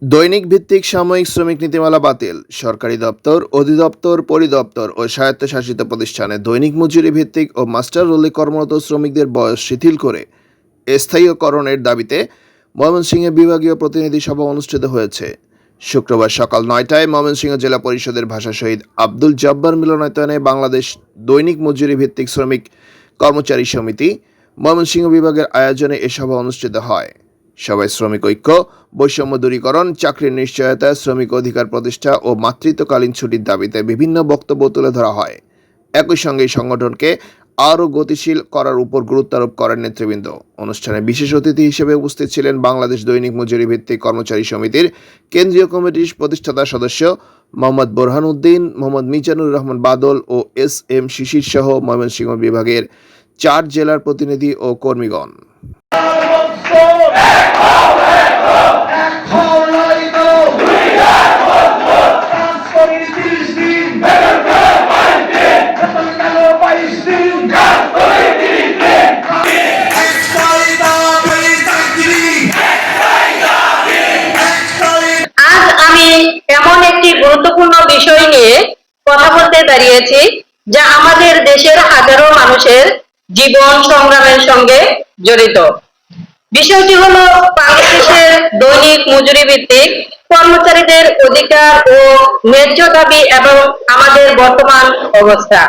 দৈনিক ভিত্তিক সাময়িক শ্রমিক নীতিমালা বাতিল। সরকারি দপ্তর, অধিদপ্তর, পরিদপ্তর ও স্বায়ত্তশাসিত প্রতিষ্ঠানে দৈনিক মজুরি ভিত্তিক ও মাস্টার রোলে কর্মরত শ্রমিকদের বয়স শিথিল করে স্থায়ীকরণের দাবিতে ময়মনসিংহে বিভাগীয় প্রতিনিধি সভা অনুষ্ঠিত হয়েছে। শুক্রবার সকাল ৯টায় ময়মনসিংহ জেলা পরিষদের ভাষা শহীদ আব্দুল জব্বার মিলনায়তনে বাংলাদেশ দৈনিক মজুরি ভিত্তিক শ্রমিক কর্মচারী সমিতি ময়মনসিংহ বিভাগের আয়োজনে এ সভা অনুষ্ঠিত হয়। সবাই শ্রমিক ঐক্য, বৈষম্য দূরীকরণ, চাকরির নিশ্চয়তা, শ্রমিক অধিকার প্রতিষ্ঠা ও মাতৃত্বকালীন ছুটির দাবিতে বিভিন্ন বক্তব্য তুলে ধরা হয়। একই সঙ্গে এই সংগঠনকে আরও গতিশীল করার উপর গুরুত্ব আরোপ করেন নেতৃবৃন্দ। অনুষ্ঠানে বিশেষ অতিথি হিসেবে উপস্থিত ছিলেন বাংলাদেশ দৈনিক মজুরি ভিত্তিক কর্মচারী সমিতির কেন্দ্রীয় কমিটির প্রতিষ্ঠাতা সদস্য মোহাম্মদ বোরহান উদ্দিন, মোহাম্মদ মিজানুর রহমান বাদল ও এস.এম. শিশির সহ ময়মনসিংহ বিভাগের 4 জেলার প্রতিনিধি ও কর্মীগণ। এমন একটি গুরুত্বপূর্ণ বিষয় নিয়ে কথা বলতে দাঁড়িয়েছি, যা আমাদের দেশের হাজারো মানুষের জীবন সংগ্রামের সঙ্গে জড়িত। বিষয়টি হলো বাংলাদেশের দৈনিক মজুরি ভিত্তিক কর্মচারীদের অধিকার ও ন্যায্য দাবি এবং আমাদের বর্তমান অবস্থা।